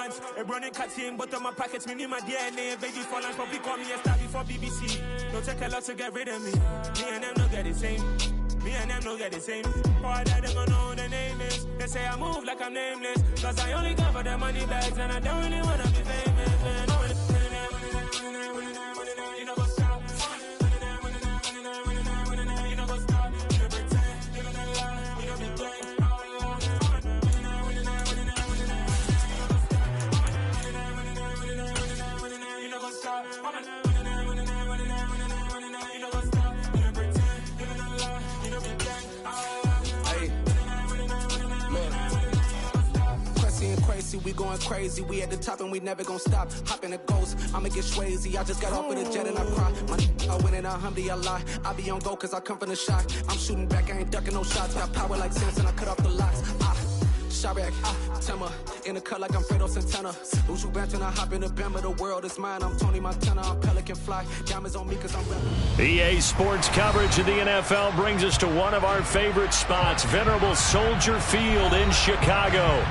months. A running cut team, but on my pockets, me my DNA. Baby for lunch, probably call me a star before BBC. Don't take a lot to get rid of me. Me and them don't get the same. Me and them don't get the same. All that them gonna know the name is. They say I move like I'm nameless. Cause I only cover the money bags and I don't really wanna be famous, man. You know what's up? You know what's up? You know pretend, you know that lie, you know be gang. You know what's up? We going crazy, we at the top and we never gonna stop. Hop in a ghost, I'ma get swayzy. I just got off with a jet and I cry. I win in a Humvee, I lie. I be on go cause I come from the shot. I'm shooting back, I ain't ducking no shots. Got power like Samson, I cut off the locks. Sharek, Timmer, in the cut like I'm Fredo Santana. Who's you benching? I hop in the Bama, the world is mine. I'm Tony Montana, I'm Pelican Fly. Diamonds on me cause I'm rapping. EA Sports coverage of the NFL brings us to one of our favorite spots, venerable Soldier Field in Chicago.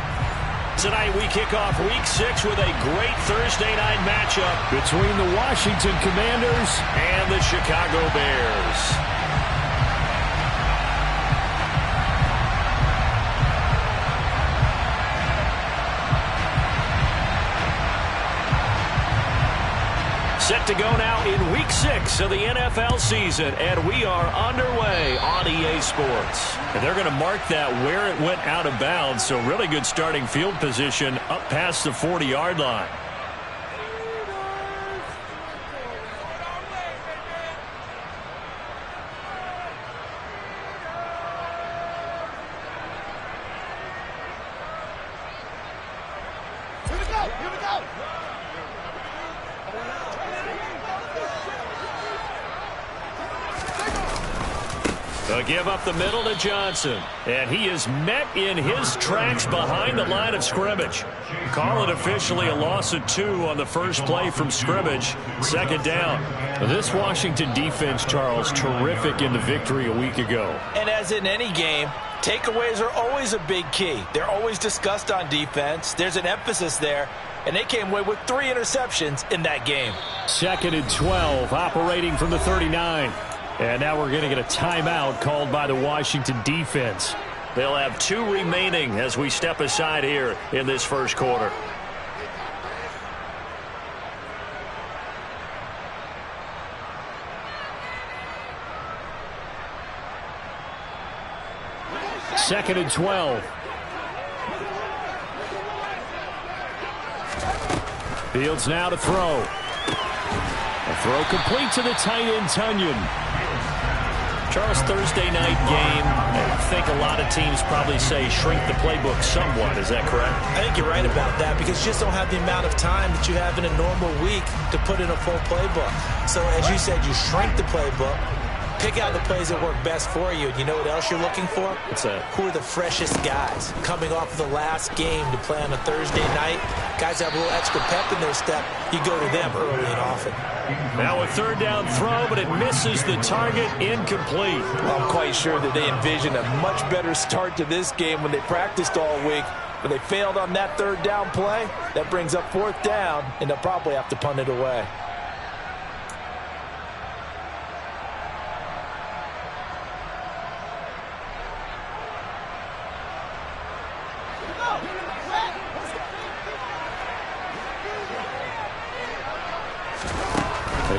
Tonight we kick off Week 6 with a great Thursday night matchup between the Washington Commanders and the Chicago Bears. Set to go now in Week 6 of the NFL season, and we are underway on EA Sports. And they're going to mark that where it went out of bounds, so really good starting field position up past the 40-yard line. Give up the middle to Johnson, and he is met in his tracks behind the line of scrimmage. Call it officially a loss of 2 on the first play from scrimmage. Second down. This Washington defense, Charles, terrific in the victory a week ago. And as in any game, takeaways are always a big key. They're always discussed on defense. There's an emphasis there, and they came away with 3 interceptions in that game. 2nd and 12, operating from the 39. And now we're going to get a timeout called by the Washington defense. They'll have 2 remaining as we step aside here in this first quarter. Second and 12. Fields now to throw. A throw complete to the tight end, Tunyon. Charles, Thursday night game, I think a lot of teams probably say shrink the playbook somewhat. Is that correct? I think you're right about that because you just don't have the amount of time that you have in a normal week to put in a full playbook. So as you said, you shrink the playbook, pick out the plays that work best for you. You know what else you're looking for? What's that? Who are the freshest guys coming off of the last game to play on a Thursday night? Guys have a little extra pep in their step. You go to them early and often. Now a third down throw, but it misses the target, incomplete. Well, I'm quite sure that they envisioned a much better start to this game when they practiced all week, but they failed on that third down play. That brings up 4th down, and they'll probably have to punt it away.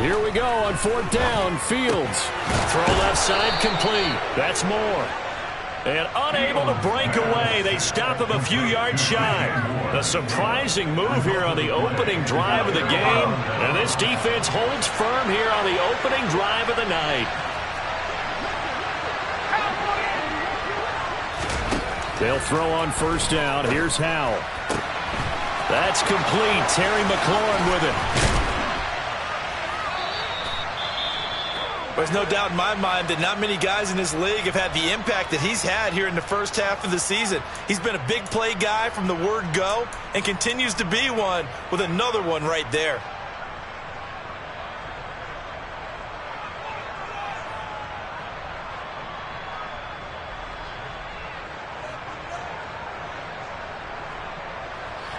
Here we go on 4th down. Fields. Throw left side complete. That's more. And unable to break away. They stop him a few yards shy. A surprising move here on the opening drive of the game. And this defense holds firm here on the opening drive of the night. They'll throw on 1st down. Here's Howell. That's complete. Terry McLaurin with it. There's no doubt in my mind that not many guys in this league have had the impact that he's had here in the first half of the season. He's been a big play guy from the word go and continues to be one with another one right there.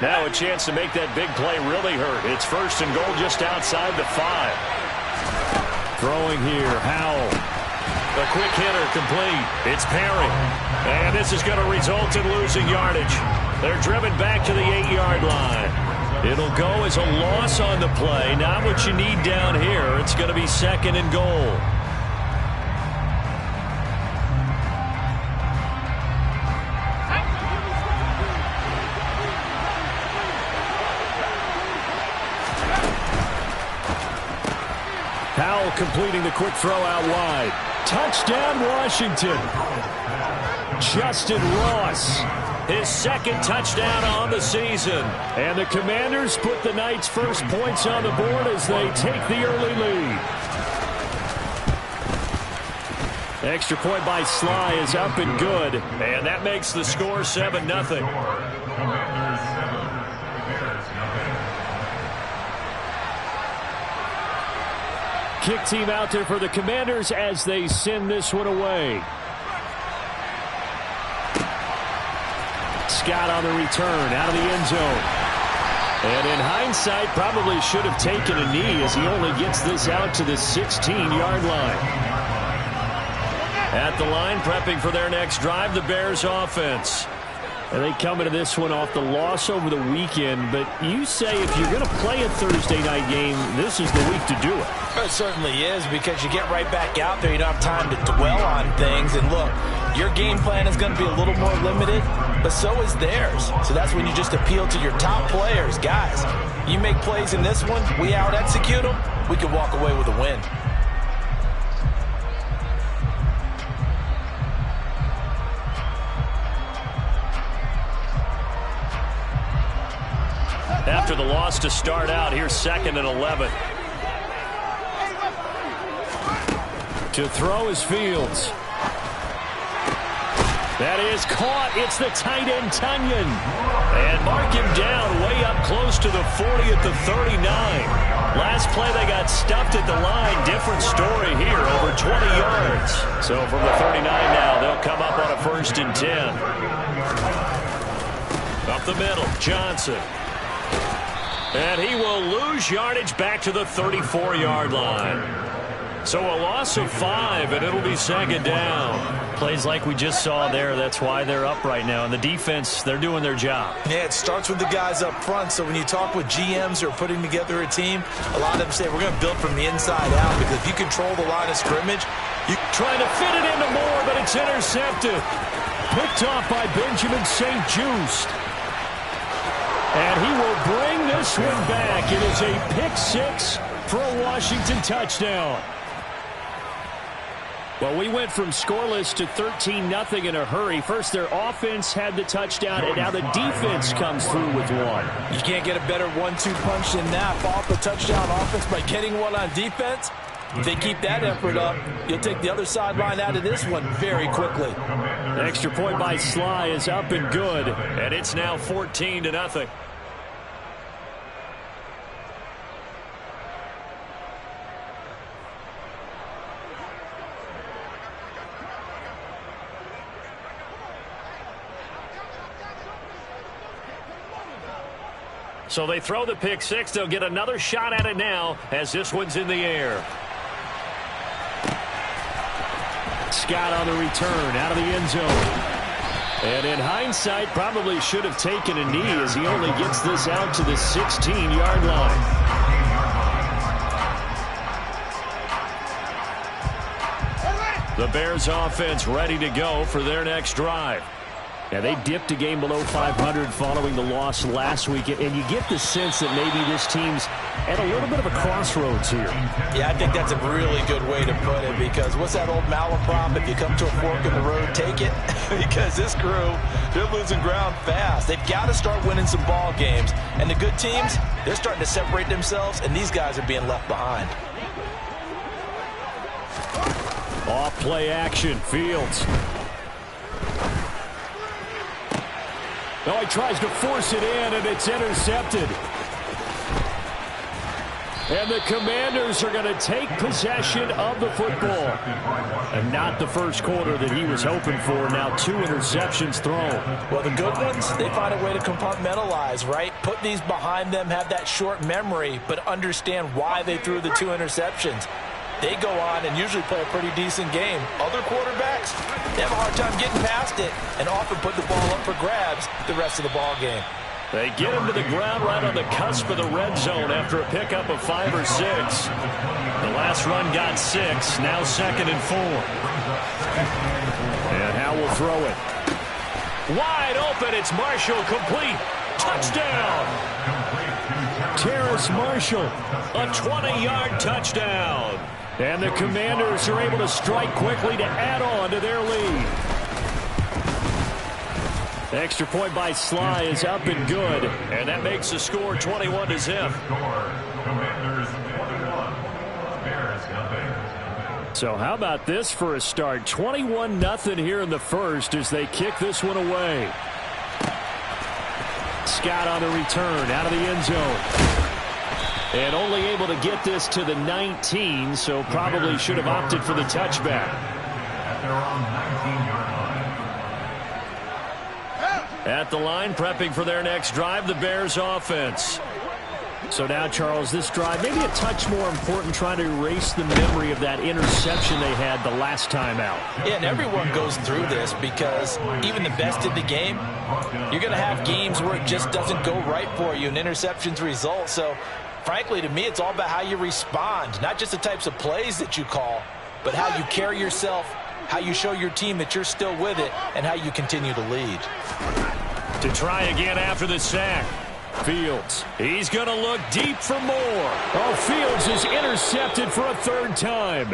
Now a chance to make that big play really hurt. It's 1st and goal just outside the 5. Throwing here, Howell. A quick hitter complete. It's Perry. And this is going to result in losing yardage. They're driven back to the 8-yard line. It'll go as a loss on the play. Not what you need down here. It's going to be 2nd and goal. Howell completing the quick throw out wide. Touchdown, Washington. Justin Ross, his 2nd touchdown on the season. And the Commanders put the Knights' first points on the board as they take the early lead. Extra point by Sly is up and good. And that makes the score 7-0. Kick team out there for the Commanders as they send this one away. Scott on the return out of the end zone. And in hindsight, probably should have taken a knee as he only gets this out to the 16-yard line. At the line, prepping for their next drive, the Bears offense. And they come into this one off the loss over the weekend. But you say if you're going to play a Thursday night game, this is the week to do it. It certainly is, because you get right back out there. You don't have time to dwell on things. And look, your game plan is going to be a little more limited, but so is theirs. So that's when you just appeal to your top players. Guys, you make plays in this one, we out-execute them, we can walk away with a win. After the loss to start out, here's 2nd and 11. To throw is Fields. That is caught. It's the tight end, Tunyon. And mark him down way up close to the 40 at the 39. Last play they got stuffed at the line. Different story here, over 20 yards. So from the 39 now, they'll come up on a 1st and 10. Up the middle, Johnson. And he will lose yardage back to the 34-yard line. So a loss of 5, and it'll be 2nd down. Plays like we just saw there, that's why they're up right now. And the defense, they're doing their job. Yeah, it starts with the guys up front. So when you talk with GMs who are putting together a team, a lot of them say we're going to build from the inside out, because if you control the line of scrimmage, you trying to fit it into Moore, but it's intercepted. Picked off by Benjamin St. Just. And he will bring this one back. It is a pick 6 for a Washington touchdown. Well, we went from scoreless to 13-0 in a hurry. First, their offense had the touchdown, and now the defense comes through with one. You can't get a better 1-2 punch than that. Off the touchdown offense by getting one on defense. If they keep that effort up, you'll take the other sideline out of this one very quickly. The extra point by Sly is up and good, and it's now 14-0. So they throw the pick 6. They'll get another shot at it now as this one's in the air. Scott on the return out of the end zone. And in hindsight, probably should have taken a knee as he only gets this out to the 16-yard line. The Bears offense ready to go for their next drive. Yeah, they dipped a game below 500 following the loss last week, and you get the sense that maybe this team's at a little bit of a crossroads here. Yeah, I think that's a really good way to put it, because what's that old malaprop? If you come to a fork in the road, take it. Because this crew, they're losing ground fast. They've got to start winning some ball games. And the good teams, they're starting to separate themselves, and these guys are being left behind. Off play action, Fields. Oh, he tries to force it in, and it's intercepted. And the Commanders are going to take possession of the football. And not the first quarter that he was hoping for. Now 2 interceptions thrown. Well, the good ones, they find a way to compartmentalize, right? Put these behind them, have that short memory, but understand why they threw the 2 interceptions. They go on and usually play a pretty decent game. Other quarterbacks, they have a hard time getting past it and often put the ball up for grabs the rest of the ball game. They get him to the ground right on the cusp of the red zone after a pickup of 5 or 6. The last run got 6, now 2nd and 4. And Howe will throw it. Wide open, it's Marshall, complete. Touchdown! Terrace Marshall, a 20-yard touchdown. And the Commanders are able to strike quickly to add on to their lead. The extra point by Sly is up and good, and that makes the score 21-0. So how about this for a start? 21-0 here in the first as they kick this one away. Scott on the return out of the end zone. And only able to get this to the 19, so probably should have opted for the touchback. At the line, prepping for their next drive, the Bears offense. So now, Charles, this drive, maybe a touch more important, trying to erase the memory of that interception they had the last time out. Yeah, and everyone goes through this because even the best in the game, you're going to have games where it just doesn't go right for you, and interceptions result. So, frankly, to me, it's all about how you respond, not just the types of plays that you call, but how you carry yourself, how you show your team that you're still with it, and how you continue to lead. To try again after the sack. Fields, he's going to look deep for more. Oh, Fields is intercepted for a 3rd time.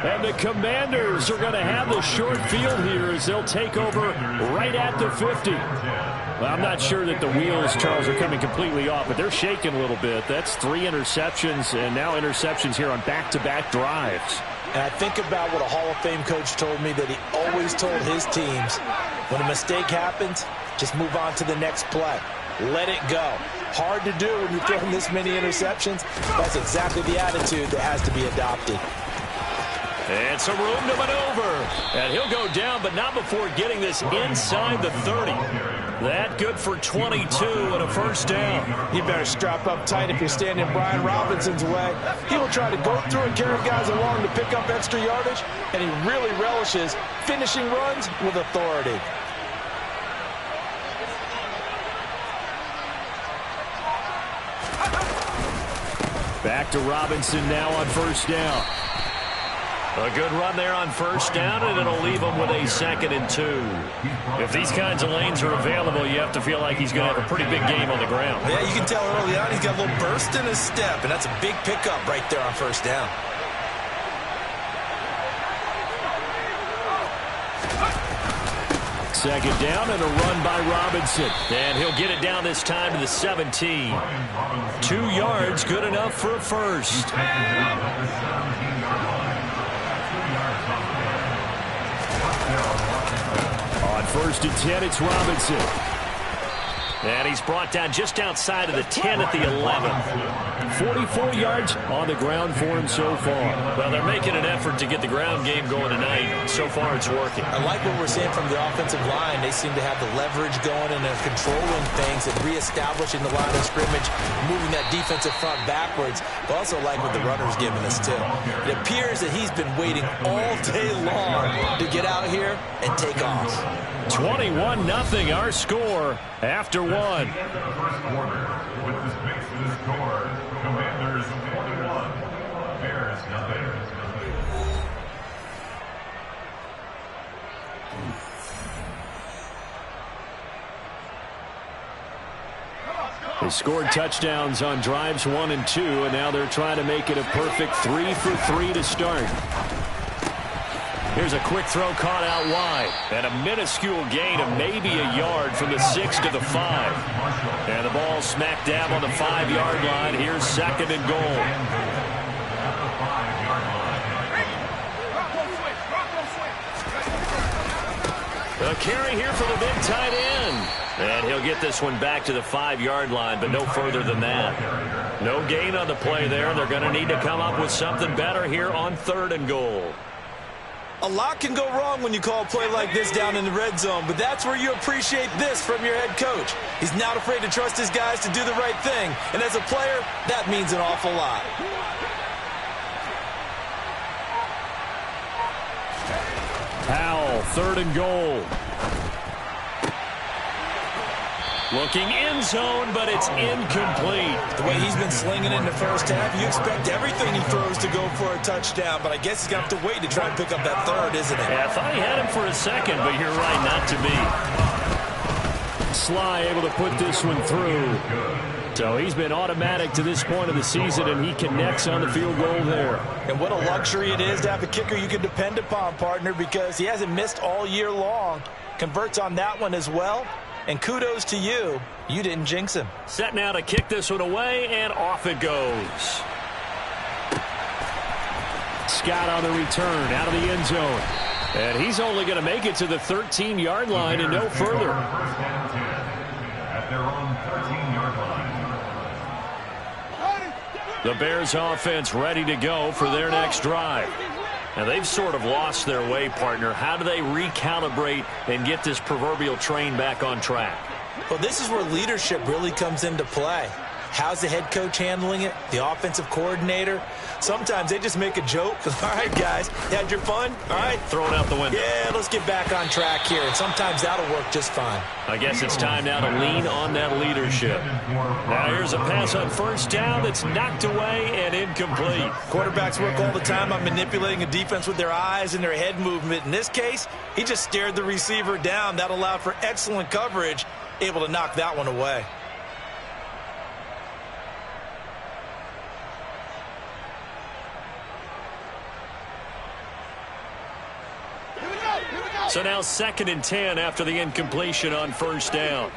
And the Commanders are going to have the short field here as they'll take over right at the 50. Well, I'm not sure that the wheels, Charles, are coming completely off, but they're shaking a little bit. That's 3 interceptions, and now interceptions here on back-to-back drives. And I think about what a Hall of Fame coach told me that he always told his teams, when a mistake happens, just move on to the next play. Let it go. Hard to do when you're throwing this many interceptions. That's exactly the attitude that has to be adopted. And some room to maneuver. And he'll go down, but not before getting this inside the 30. That good for 22 and a 1st down. You better strap up tight if you're standing Brian Robinson's way. He will try to go through and carry guys along to pick up extra yardage, and he really relishes finishing runs with authority. Back to Robinson now on 1st down. A good run there on 1st down, and it'll leave him with a 2nd and 2. If these kinds of lanes are available, you have to feel like he's going to have a pretty big game on the ground. Yeah, you can tell early on he's got a little burst in his step, and that's a big pickup right there on 1st down. Second down and a run by Robinson. And he'll get it down this time to the 17. 2 yards, good enough for a 1st. On 1st and 10, it's Robinson. And he's brought down just outside of the 10 at the 11. 44 yards on the ground for him so far. Well, they're making an effort to get the ground game going tonight. So far, it's working. I like what we're seeing from the offensive line. They seem to have the leverage going and they're controlling things and reestablishing the line of scrimmage, moving that defensive front backwards. But also like what the runner's giving us, too. It appears that he's been waiting all day long to get out here and take off. 21-0 our score after 1. Commanders 21, Bears nothing. They scored touchdowns on drives 1 and 2, and now they're trying to make it a perfect 3 for 3 to start. Here's a quick throw caught out wide. And a minuscule gain of maybe a yard from the 6 to the 5. And the ball smack dab on the 5-yard line. Here's 2nd and goal. A carry here for the big tight end. And he'll get this one back to the 5-yard line, but no further than that. No gain on the play there. They're going to need to come up with something better here on 3rd and goal. A lot can go wrong when you call a play like this down in the red zone, but that's where you appreciate this from your head coach. He's not afraid to trust his guys to do the right thing, and as a player, that means an awful lot. Powell, 3rd and goal. Looking end zone, but it's incomplete. The way he's been slinging in the first half, you expect everything he throws to go for a touchdown, but I guess he's going to have to wait to try and pick up that 3rd, isn't it? Yeah, I thought he had him for a second, but you're right, not to be. Sly able to put this one through. So he's been automatic to this point of the season, and he connects on the field goal there. And what a luxury it is to have a kicker you can depend upon, partner, because he hasn't missed all year long. Converts on that one as well. And kudos to you. You didn't jinx him. Set now to kick this one away, and off it goes. Scott on the return out of the end zone. And he's only going to make it to the 13-yard line and no further. At their own 13-yard line. The Bears offense ready to go for their next drive. Now, they've sort of lost their way, partner. How do they recalibrate and get this proverbial train back on track? Well, this is where leadership really comes into play. How's the head coach handling it? The offensive coordinator? Sometimes they just make a joke. All right, guys, you had your fun? All right. Throw it out the window. Yeah, let's get back on track here. And sometimes that'll work just fine. I guess it's time now to lean on that leadership. Now here's a pass on 1st down that's knocked away and incomplete. Quarterbacks work all the time on manipulating a defense with their eyes and their head movement. In this case, he just stared the receiver down. That allowed for excellent coverage, able to knock that one away. So now 2nd and 10 after the incompletion on 1st down.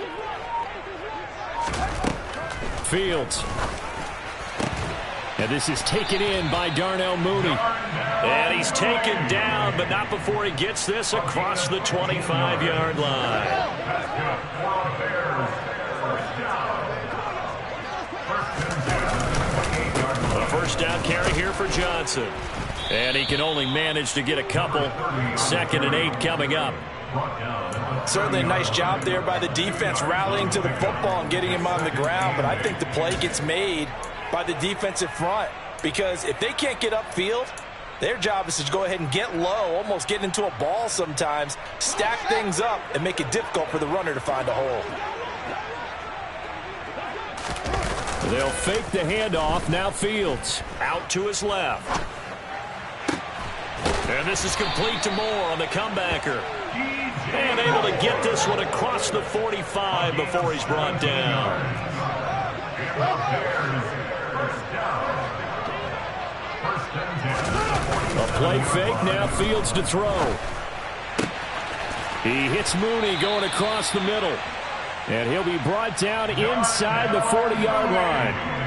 Fields. And this is taken in by Darnell Mooney. And he's taken down, but not before he gets this across the 25-yard line. A 1st down carry here for Johnson. And he can only manage to get a couple. 2nd and 8 coming up. Certainly a nice job there by the defense rallying to the football and getting him on the ground. But I think the play gets made by the defensive front. Because if they can't get upfield, their job is to go ahead and get low, almost get into a ball sometimes, stack things up, and make it difficult for the runner to find a hole. They'll fake the handoff. Now Fields out to his left. And this is complete to Moore on the comebacker. And able to get this one across the 45 before he's brought down. A play fake, now Fields to throw. He hits Mooney going across the middle. And he'll be brought down inside the 40-yard line.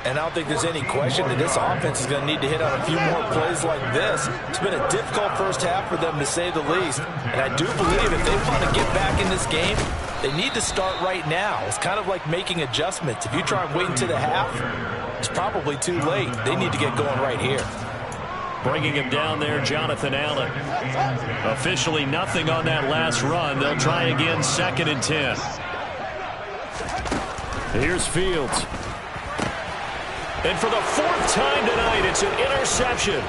And I don't think there's any question that this offense is going to need to hit on a few more plays like this. It's been a difficult first half for them, to say the least. And I do believe if they want to get back in this game, they need to start right now. It's kind of like making adjustments. If you try and wait until the half, it's probably too late. They need to get going right here. Bringing him down there, Jonathan Allen. Officially nothing on that last run. They'll try again, 2nd and 10. Here's Fields. And for the 4th time tonight, it's an interception.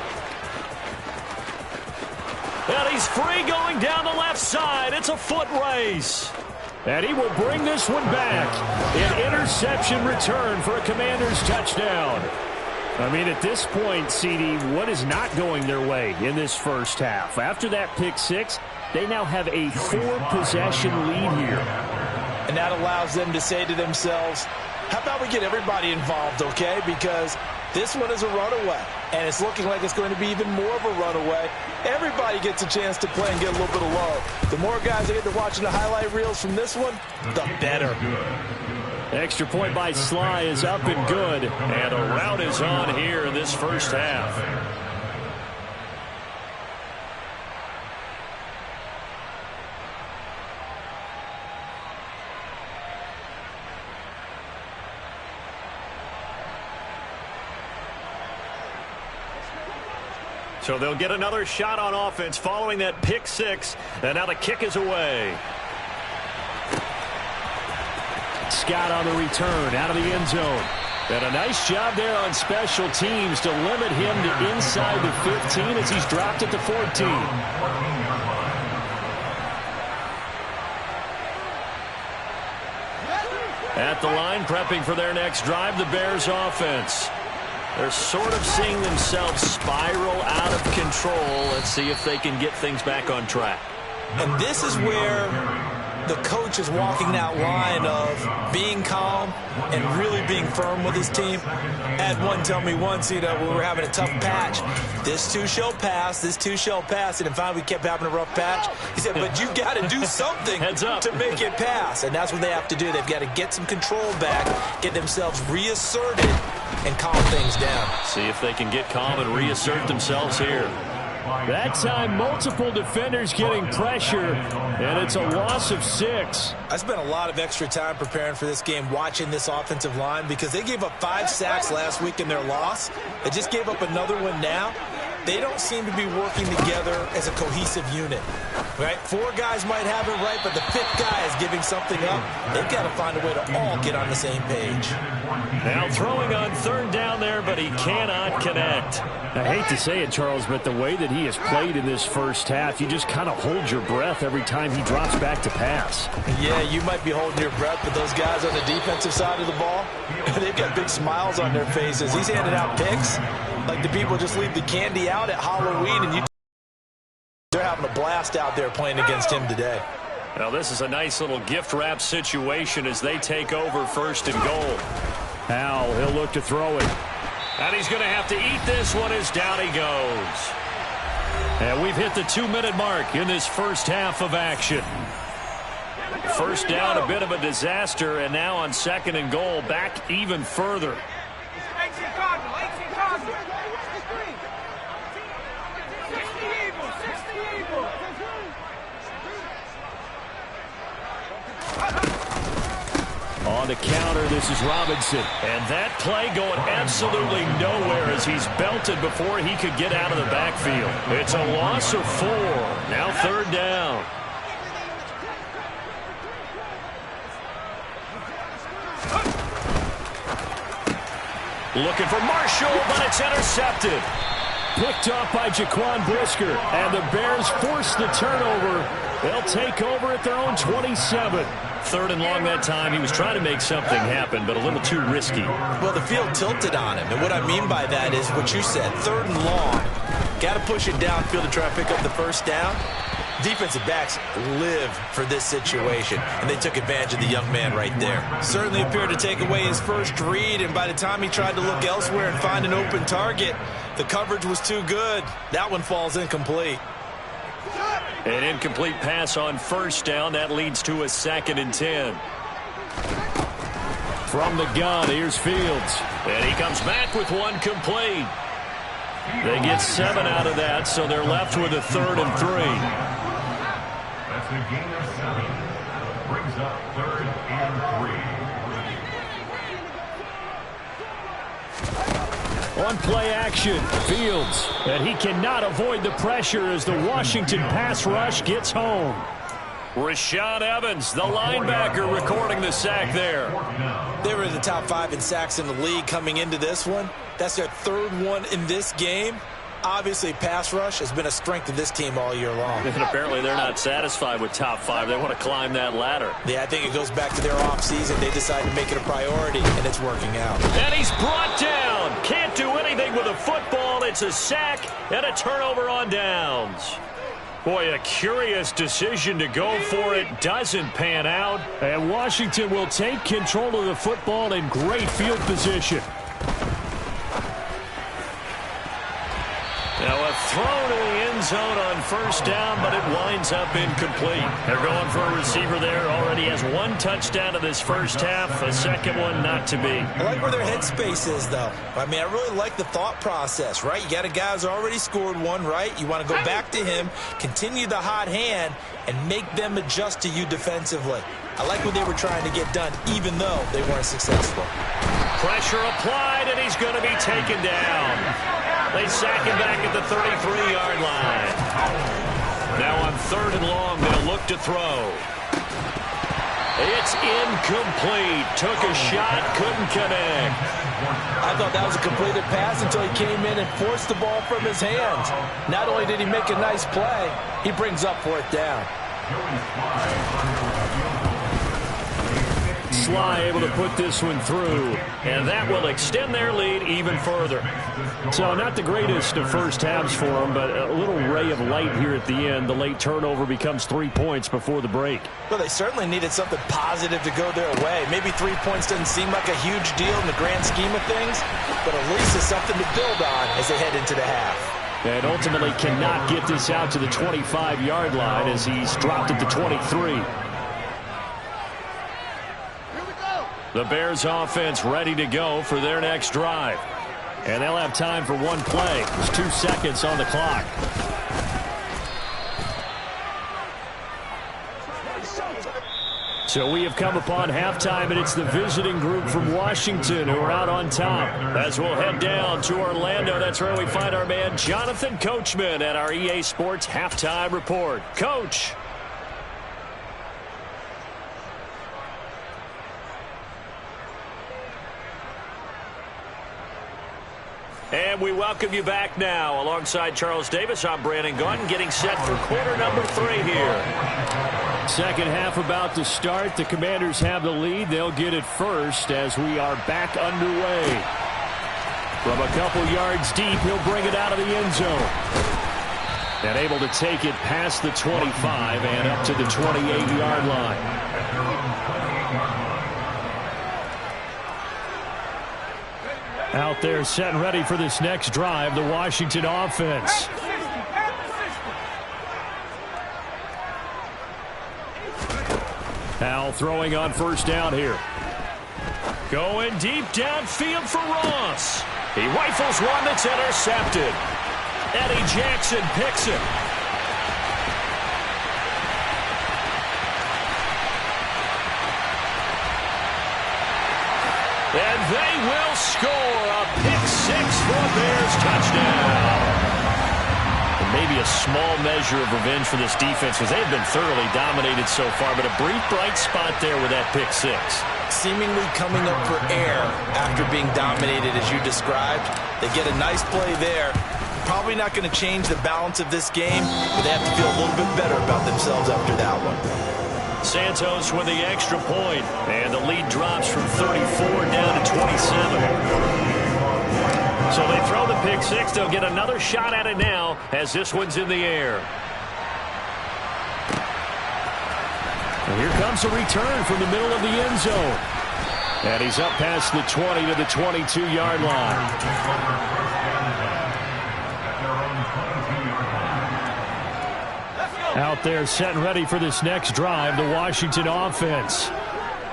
And he's free going down the left side. It's a foot race. And he will bring this one back. An interception return for a Commanders touchdown. I mean, at this point, CD, what is not going their way in this first half? After that pick 6, they now have a 4-possession lead here. And that allows them to say to themselves, how about we get everybody involved, okay? Because this one is a runaway, and it's looking like it's going to be even more of a runaway. Everybody gets a chance to play and get a little bit of love. The more guys that get to watching the highlight reels from this one, the better. Extra point by Sly is up and good, and a rout is on here in this first half. So they'll get another shot on offense following that pick six. And now the kick is away. Scott on the return out of the end zone. And a nice job there on special teams to limit him to inside the 15 as he's dropped at the 14. At the line, prepping for their next drive, the Bears offense. They're sort of seeing themselves spiral out of control. Let's see if they can get things back on track. And this is where the coach is walking that line of being calm and really being firm with his team. I had one tell me once, when we were having a tough patch, this too shall pass, this too shall pass. And finally we kept having a rough patch. He said, but you've got to do something to make it pass. And that's what they have to do. They've got to get some control back, get themselves reasserted, and calm things down. See if they can get calm and reassert themselves here. That time, multiple defenders getting pressure, and it's a loss of 6. I spent a lot of extra time preparing for this game watching this offensive line because they gave up 5 sacks last week in their loss. They just gave up another one now. They don't seem to be working together as a cohesive unit. Right? 4 guys might have it right, but the 5th guy is giving something up. They've got to find a way to all get on the same page. Now throwing on third down there, but he cannot connect. I hate to say it, Charles, but the way that he has played in this first half, you just kind of hold your breath every time he drops back to pass. Yeah, you might be holding your breath, but those guys on the defensive side of the ball, they've got big smiles on their faces. He's handing out picks like the people just leave the candy out at Halloween, and they're having a blast out there playing against him today. Now this is a nice little gift wrap situation as they take over first and goal. Howell, he'll look to throw it. And he's going to have to eat this one as down he goes. And we've hit the 2-minute mark in this first half of action. First down, a bit of a disaster, and now on second and goal, back even further. On the counter, this is Robinson. And that play going absolutely nowhere as he's belted before he could get out of the backfield. It's a loss of 4. Now third down. Looking for Marshall, but it's intercepted. Picked off by Jaquan Brisker. And the Bears force the turnover. They'll take over at their own 27. Third and long that time. He was trying to make something happen, but a little too risky. Well, the field tilted on him. And what I mean by that is what you said. Third and long. Got to push it downfield to try to pick up the first down. Defensive backs live for this situation, and they took advantage of the young man right there. Certainly appeared to take away his first read, and by the time he tried to look elsewhere and find an open target, the coverage was too good. That one falls incomplete. An incomplete pass on first down. That leads to a 2nd and 10. From the gun, here's Fields. And he comes back with one complete. They get 7 out of that, so they're left with a 3rd and 3. That's a gain of 7. Brings up 3rd and 3. On play action, Fields. And he cannot avoid the pressure as the Washington pass rush gets home. Rashaan Evans, the linebacker, recording the sack there. They were in the top 5 in sacks in the league coming into this one. That's their 3rd one in this game. Obviously, pass rush has been a strength of this team all year long. And apparently they're not satisfied with top 5. They want to climb that ladder. Yeah, I think it goes back to their offseason. They decided to make it a priority, and it's working out. And he's brought down. Can't do anything with a football. It's a sack and a turnover on downs. Boy, a curious decision to go for it. Doesn't pan out. And Washington will take control of the football in great field position. Now a throw to the end zone on first down, but it winds up incomplete. They're going for a receiver there. Already has 1 touchdown in this first half. A second one not to be. I like where their headspace is, though. I mean, I really like the thought process, right? You got a guy who's already scored 1, right? You want to go back to him, continue the hot hand, and make them adjust to you defensively. I like what they were trying to get done, even though they weren't successful. Pressure applied, and he's going to be taken down. They sack him back at the 33-yard line. Now on 3rd and long, they'll look to throw. It's incomplete. Took a shot, couldn't connect. I thought that was a completed pass until he came in and forced the ball from his hands. Not only did he make a nice play, he brings up 4th down. Sly able to put this one through, and that will extend their lead even further. So not the greatest of first halves for them, but a little ray of light here at the end. The late turnover becomes 3 points before the break. Well, they certainly needed something positive to go their way. Maybe 3 points doesn't seem like a huge deal in the grand scheme of things, but at least it's something to build on as they head into the half. And ultimately cannot get this out to the 25-yard line as he's dropped at the 23. The Bears offense ready to go for their next drive. And they'll have time for one play. There's 2 seconds on the clock. So we have come upon halftime, and it's the visiting group from Washington who are out on top. As we'll head down to Orlando, that's where we find our man Jonathan Coachman at our EA Sports Halftime Report. Coach. And we welcome you back now. Alongside Charles Davis, I'm Brandon Gaudin, getting set for quarter number 3 here. Second half about to start. The Commanders have the lead. They'll get it first as we are back underway. From a couple yards deep, he'll bring it out of the end zone. And able to take it past the 25 and up to the 28-yard line. Out there set and ready for this next drive, the Washington offense. Howell throwing on first down here. Going deep downfield for Ross. He rifles one that's intercepted. Eddie Jackson picks it. And they will score a pick-6 for a Bears touchdown. And maybe a small measure of revenge for this defense because they've been thoroughly dominated so far, but a brief bright spot there with that pick-6. Seemingly coming up for air after being dominated as you described. They get a nice play there. Probably not going to change the balance of this game, but they have to feel a little bit better about themselves after that one. Santos with the extra point, and the lead drops from 34 down to 27. So they throw the pick-6. They'll get another shot at it now as this one's in the air. And here comes a return from the middle of the end zone. And he's up past the 20 to the 22-yard line. Out there set and ready for this next drive, the Washington offense.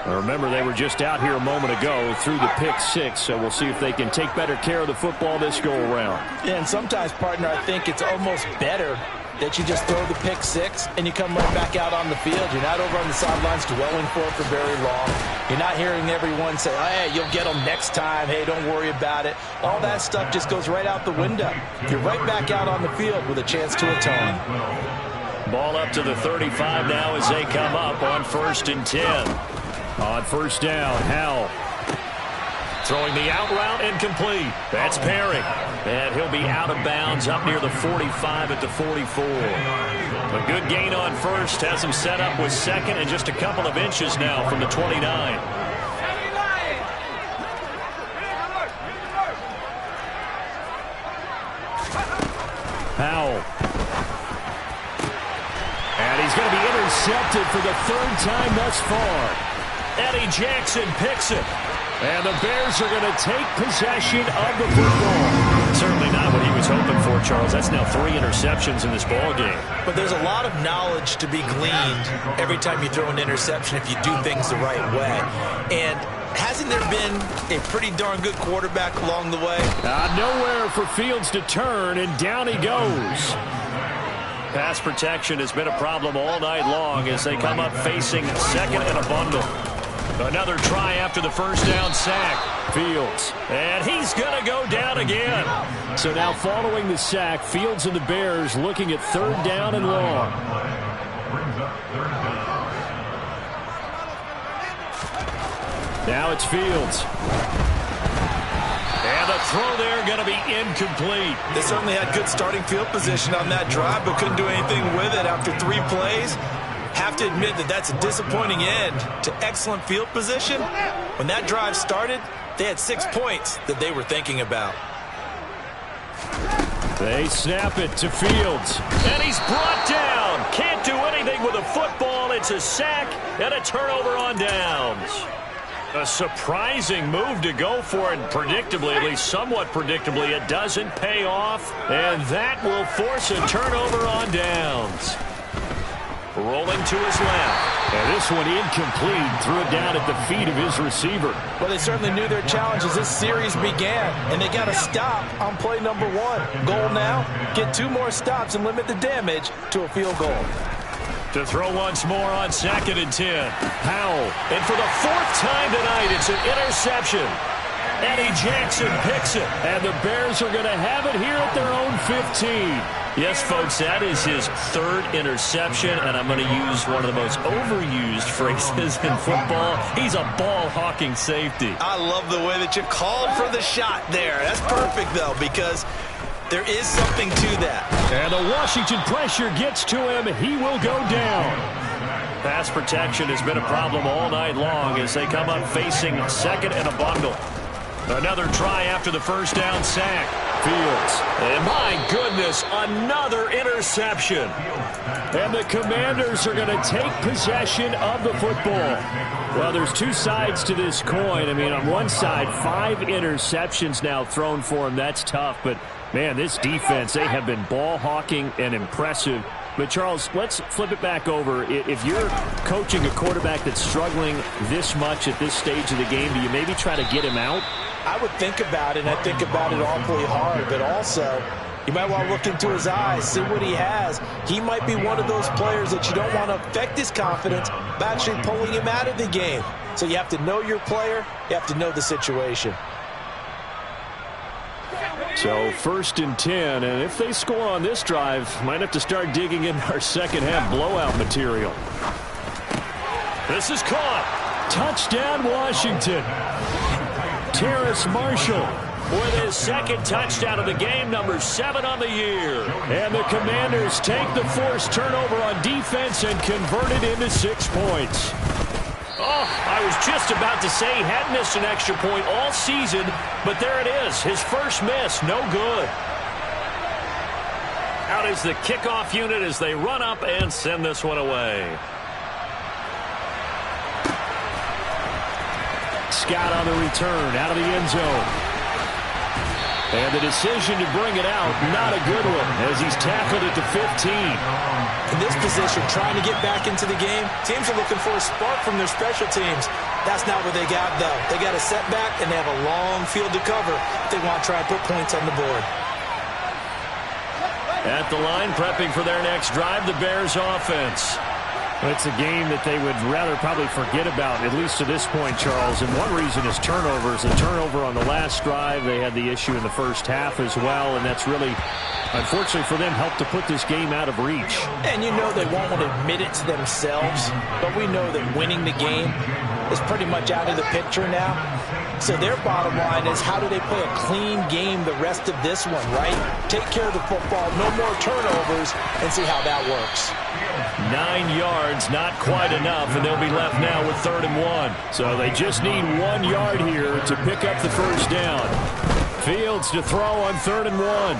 Remember, they were just out here a moment ago through the pick-6, so we'll see if they can take better care of the football this go-around. Yeah, and sometimes, partner, I think it's almost better that you just throw the pick-6 and you come right back out on the field. You're not over on the sidelines dwelling for it for very long. You're not hearing everyone say, hey, you'll get them next time. Hey, don't worry about it. All that stuff just goes right out the window. You're right back out on the field with a chance to atone. Ball up to the 35 now as they come up on 1st and 10. On first down, Howell. Throwing the out route incomplete. That's Perry. And he'll be out of bounds up near the 45 at the 44. A good gain on first. Has him set up with second and just a couple of inches now from the 29. Howell. And he's going to be intercepted for the 3rd time thus far. Eddie Jackson picks it. And the Bears are going to take possession of the football. Certainly not what he was hoping for, Charles. That's now 3 interceptions in this ball game. But there's a lot of knowledge to be gleaned every time you throw an interception if you do things the right way. And hasn't there been a pretty darn good quarterback along the way? Nowhere for Fields to turn, and down he goes. Pass protection has been a problem all night long as they come up facing second and a bundle. Another try after the first down sack. Fields. And he's going to go down again. So now following the sack, Fields and the Bears looking at 3rd down and long. Now it's Fields. And the throw there going to be incomplete. They certainly had good starting field position on that drive, but couldn't do anything with it after 3 plays. Have to admit that that's a disappointing end to excellent field position. When that drive started, they had 6 points that they were thinking about. They snap it to Fields. And he's brought down. Can't do anything with a football. It's a sack and a turnover on downs. A surprising move to go for it, and predictably, at least somewhat predictably, it doesn't pay off. And that will force a turnover on downs. Rolling to his left. And this one incomplete. Threw it down at the feet of his receiver. Well, they certainly knew their challenge as this series began, and they got to stop on play number 1. Goal now, get 2 more stops and limit the damage to a field goal. To throw once more on 2nd and 10. Powell. And for the 4th time tonight, it's an interception. Eddie Jackson picks it. And the Bears are going to have it here at their own 15. Yes, folks, that is his 3rd interception, and I'm going to use one of the most overused phrases in football. He's a ball-hawking safety. I love the way that you called for the shot there. That's perfect, though, because there is something to that. And the Washington pressure gets to him. He will go down. Pass protection has been a problem all night long as they come up facing 2nd and a bundle. Another try after the 1st down sack. Fields. And my goodness, another interception. And the Commanders are going to take possession of the football. Well, there's 2 sides to this coin. I mean, on one side, 5 interceptions now thrown for him. That's tough. But, man, this defense, they have been ball hawking and impressive. But, Charles, let's flip it back over. If you're coaching a quarterback that's struggling this much at this stage of the game, do you maybe try to get him out? I would think about it, and I think about it awfully hard, but also you might want to look into his eyes, see what he has. He might be one of those players that you don't want to affect his confidence by actually pulling him out of the game. So you have to know your player, you have to know the situation. So 1st and 10, and if they score on this drive, might have to start digging in our second half blowout material. This is caught. Touchdown, Washington. Terrace Marshall with his 2nd touchdown of the game, number 7 on the year. And the Commanders take the forced turnover on defense and convert it into 6 points. Oh, I was just about to say he hadn't missed an extra point all season, but there it is, his first miss, no good. Out is the kickoff unit as they run up and send this one away. Scott on the return, out of the end zone. And the decision to bring it out, not a good one, as he's tackled at the 15. In this position, trying to get back into the game, teams are looking for a spark from their special teams. That's not what they got, though. They got a setback, and they have a long field to cover if they want to try and put points on the board. At the line, prepping for their next drive, the Bears offense. It's a game that they would rather probably forget about, at least to this point, Charles. And one reason is turnovers. A turnover on the last drive. They had the issue in the first half as well, and that's really, unfortunately for them, helped to put this game out of reach. And you know they won't want to admit it to themselves, but we know that winning the game is pretty much out of the picture now. So their bottom line is, how do they play a clean game the rest of this one, right? Take care of the football, no more turnovers, and see how that works. 9 yards, not quite enough, and they'll be left now with 3rd and 1. So they just need 1 yard here to pick up the first down. Fields to throw on 3rd and 1.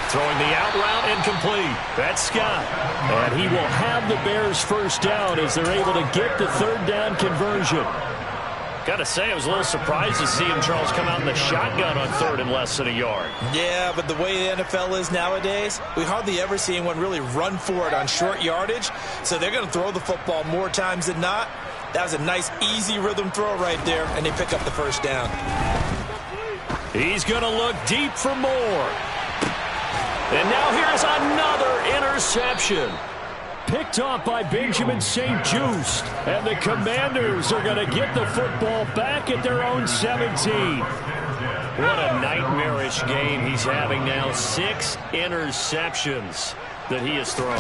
Throwing the out route incomplete. That's Scott. And he will have the Bears first down as they're able to get the 3rd down conversion. Got to say, I was a little surprised to see him, Charles, come out in the shotgun on 3rd and less than a yard. Yeah, but the way the NFL is nowadays, we hardly ever see anyone really run for it on short yardage. So they're going to throw the football more times than not. That was a nice, easy rhythm throw right there, and they pick up the first down. He's going to look deep for more. And now here's another interception. Picked off by Benjamin St. Just. And the Commanders are going to get the football back back at their own 17. What a nightmarish game he's having now. 6 interceptions that he has thrown.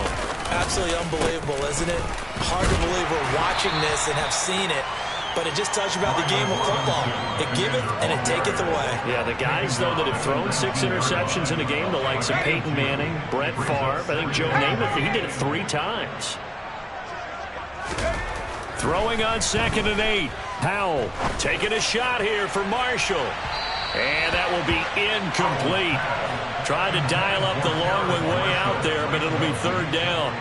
Absolutely unbelievable, isn't it? Hard to believe we're watching this and have seen it. But it just tells you about the game of football. It giveth and it taketh away. Yeah, the guys, though, that have thrown 6 interceptions in a game, the likes of Peyton Manning, Brett Favre, I think Joe Namath, he did it 3 times. Throwing on 2nd and 8. Powell taking a shot here for Marshall. And that will be incomplete. Trying to dial up the long way out there, but it'll be 3rd down.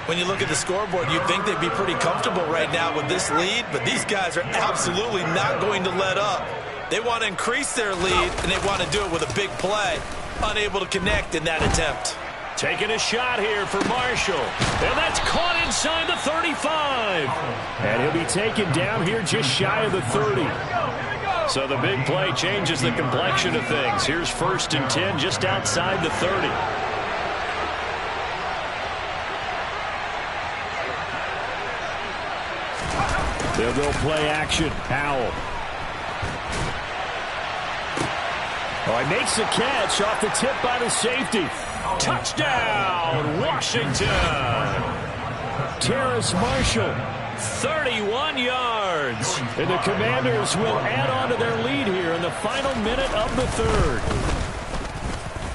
When you look at the scoreboard, you'd think they'd be pretty comfortable right now with this lead, but these guys are absolutely not going to let up. They want to increase their lead, and they want to do it with a big play. Unable to connect in that attempt. Taking a shot here for Marshall. And that's caught inside the 35. And he'll be taken down here just shy of the 30. So the big play changes the complexion of things. Here's 1st and 10 just outside the 30. They'll go play action. Powell. Oh, he makes the catch off the tip by the safety. Touchdown, Washington. Terrace Marshall, 31 yards. And the Commanders will add on to their lead here in the final minute of the 3rd.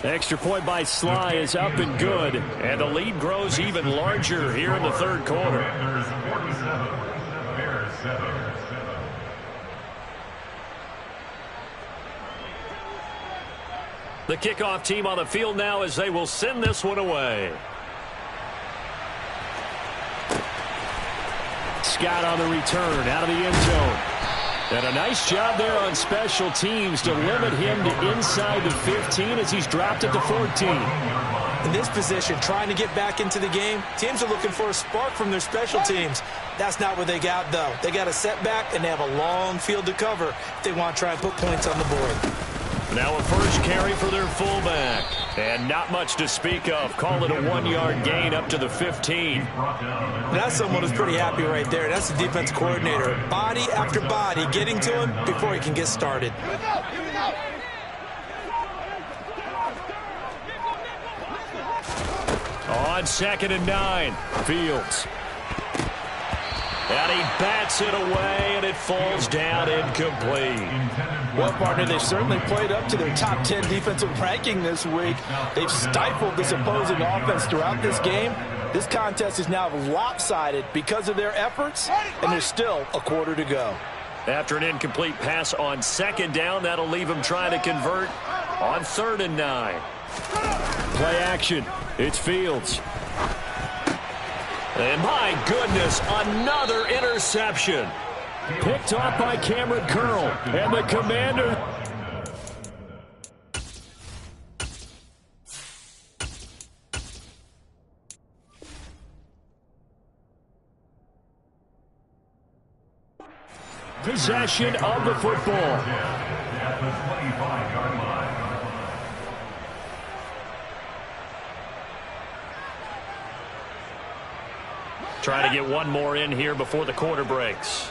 Extra point by Sly is up and good. And the lead grows even larger here in the 3rd quarter. The kickoff team on the field now as they will send this one away. Scott on the return out of the end zone. And a nice job there on special teams to limit him to inside the 15 as he's dropped it to 14. In this position, trying to get back into the game, teams are looking for a spark from their special teams. That's not what they got, though. They got a setback, and they have a long field to cover if they want to try and put points on the board. Now a first carry for their fullback. And not much to speak of. Call it a 1-yard gain up to the 15. That's someone who's pretty happy right there. That's the defense coordinator. Body after body getting to him before he can get started. On 2nd and 9, Fields. And he bats it away, and it falls down incomplete. Well, partner, they've certainly played up to their top 10 defensive ranking this week. They've stifled this opposing offense throughout this game. This contest is now lopsided because of their efforts, and there's still a quarter to go. After an incomplete pass on 2nd down, that'll leave him trying to convert on 3rd and 9. Play action. It's Fields. And my goodness, another interception. Picked off by Cameron Curl. And the Commander. Possession of the football. At the 25-yard line. Trying to get one more in here before the quarter breaks.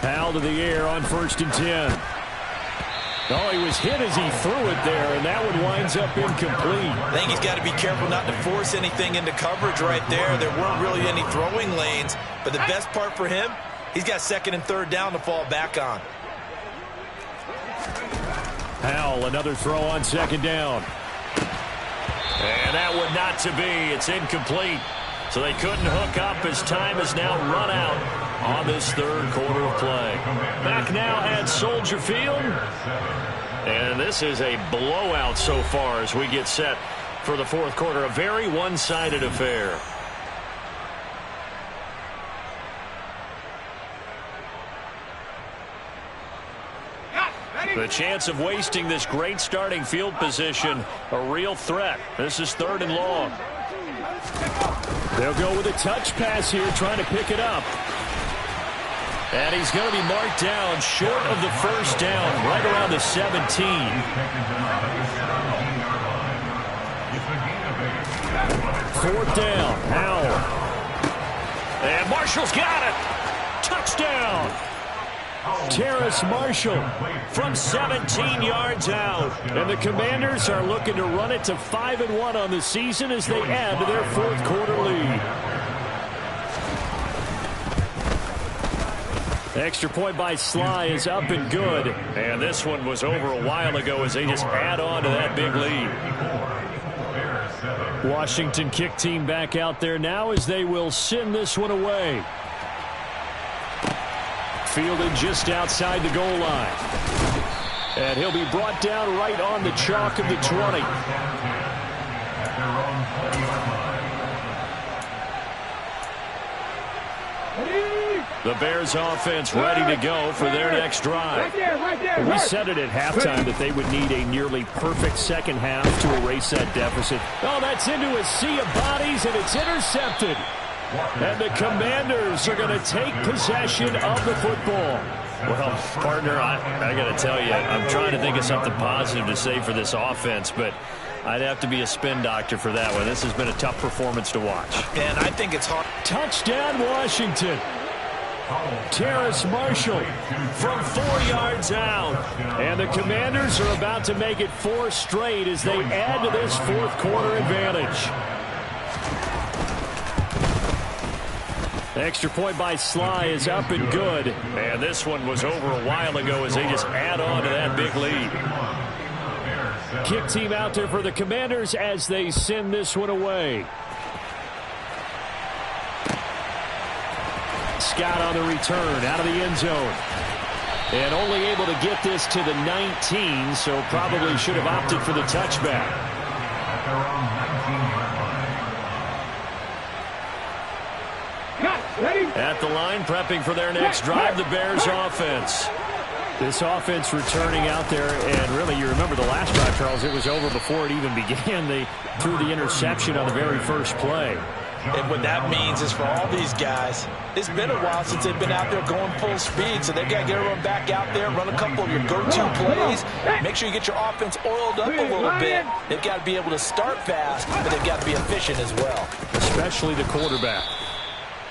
Powell to the air on 1st and 10. Oh, he was hit as he threw it there, and that one winds up incomplete. I think he's got to be careful not to force anything into coverage right there. There weren't really any throwing lanes, but the best part for him, he's got 2nd and 3rd down to fall back on. Powell, another throw on 2nd down. And that one not to be. It's incomplete. So they couldn't hook up as time has now run out on this 3rd quarter of play. Back now at Soldier Field. And this is a blowout so far as we get set for the 4th quarter. A very one-sided affair. The chance of wasting this great starting field position, a real threat. This is 3rd and long. They'll go with a touch pass here, trying to pick it up. And he's going to be marked down short of the 1st down, right around the 17. 4th down, Powell. And Marshall's got it. Touchdown. Terrace Marshall from 17 yards out. And the Commanders are looking to run it to 5-1 on the season as they add to their fourth quarter lead. Extra point by Sly is up and good. And this one was over a while ago as they just add on to that big lead. Washington kick team back out there now as they will send this one away. Fielded just outside the goal line. And he'll be brought down right on the chalk of the 20. The Bears offense ready to go for their next drive. We said it at halftime that they would need a nearly perfect second half to erase that deficit. Oh, that's into a sea of bodies, and it's intercepted. And the Commanders are going to take possession of the football. Well, partner, I got to tell you, I'm trying to think of something positive to say for this offense, but I'd have to be a spin doctor for that one. This has been a tough performance to watch. And I think it's hard. Touchdown, Washington. Terrace Marshall from 4 yards out. And the Commanders are about to make it 4 straight as they add to this fourth quarter advantage. Extra point by Sly is up and good. And this one was over a while ago as they just add on to that big lead. Kick team out there for the Commanders as they send this one away. Scott on the return out of the end zone. And only able to get this to the 19, so probably should have opted for the touchback. At the line, prepping for their next drive, the Bears offense. This offense returning out there, and really, you remember the last drive, Charles, it was over before it even began. They threw the interception on the very first play. And what that means is for all these guys, it's been a while since they've been out there going full speed, so they've got to get everyone back out there, run a couple of your go-to plays, make sure you get your offense oiled up a little bit. They've got to be able to start fast, but they've got to be efficient as well. Especially the quarterback.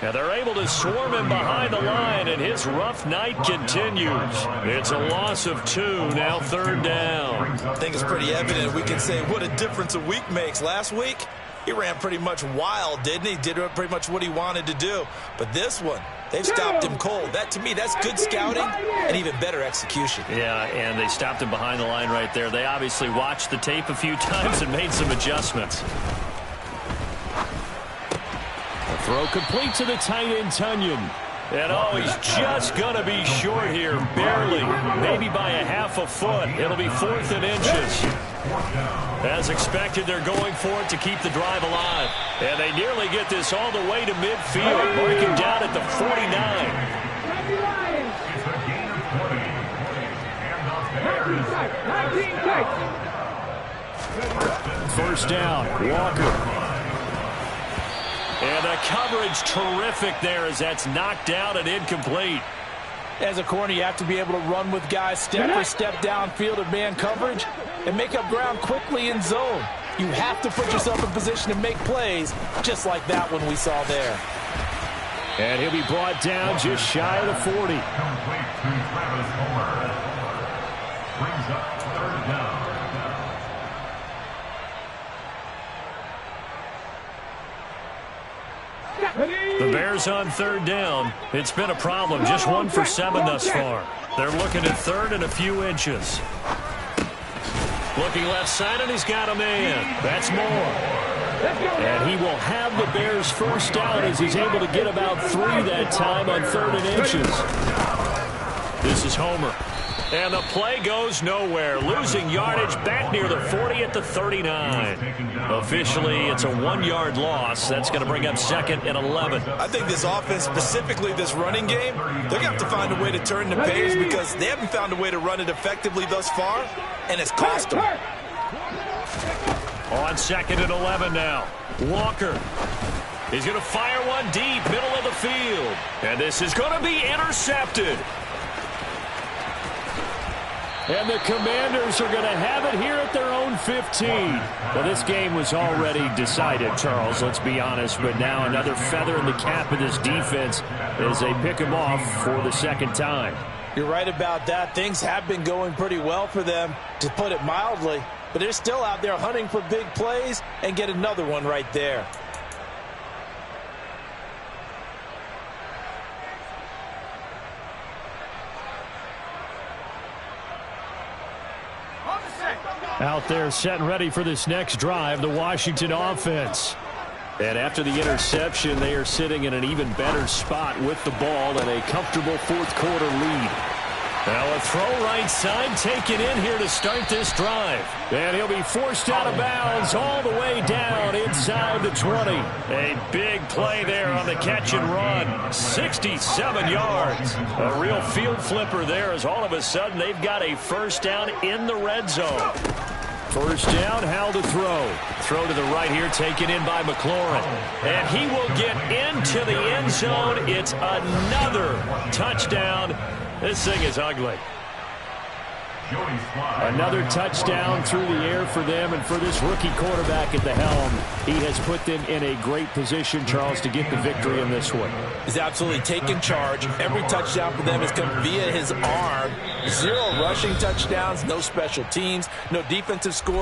Now they're able to swarm him behind the line, and his rough night continues. It's a loss of 2, now third down. I think it's pretty evident. We can say what a difference a week makes. Last week, he ran pretty much wild, didn't he? Did pretty much what he wanted to do. But this one, they've stopped him cold. That, to me, that's good scouting and even better execution. Yeah, and they stopped him behind the line right there. They obviously watched the tape a few times and made some adjustments. The throw complete to the tight end, Tunyon. And oh, he's just going to be short here, barely, maybe by a half a foot. It'll be 4th and inches. As expected, they're going for it to keep the drive alive. And they nearly get this all the way to midfield, marking down at the 49. First down, Walker. And the coverage terrific there as that's knocked down and incomplete. As a corner, you have to be able to run with guys step for step downfield of man coverage and make up ground quickly in zone. You have to put yourself in position to make plays, just like that one we saw there. And he'll be brought down just shy of the 40. Brings up third down. The Bears on third down. It's been a problem. Just 1 for 7 thus far. They're looking at third and a few inches. Looking left side, and he's got a man. That's Moore. And he will have the Bears first down as he's able to get about 3 that time on 3rd and inches. This is Homer. And the play goes nowhere. Losing yardage back near the 40 at the 39. Officially, it's a 1-yard loss. That's going to bring up 2nd and 11. I think this offense, specifically this running game, they're going to have to find a way to turn the page because they haven't found a way to run it effectively thus far, and it's cost them. On 2nd and 11 now. Walker. He's going to fire one deep, middle of the field. And this is going to be intercepted. And the Commanders are going to have it here at their own 15. Well, this game was already decided, Charles, let's be honest. But now another feather in the cap of this defense as they pick him off for the 2nd time. You're right about that. Things have been going pretty well for them, to put it mildly. But they're still out there hunting for big plays and get another one right there. Out there set and ready for this next drive, the Washington offense. And after the interception, they are sitting in an even better spot with the ball and a comfortable fourth quarter lead. Now a throw right side taken in here to start this drive. And he'll be forced out of bounds all the way down inside the 20. A big play there on the catch and run. 67 yards. A real field flipper there as all of a sudden they've got a first down in the red zone. First down, how to throw. Throw to the right here, taken in by McLaurin. And he will get into the end zone. It's another touchdown. This thing is ugly. Another touchdown through the air for them, and for this rookie quarterback at the helm, he has put them in a great position, Charles, to get the victory in this one. He's absolutely taken charge. Every touchdown for them has come via his arm. 0 rushing touchdowns, no special teams, no defensive score.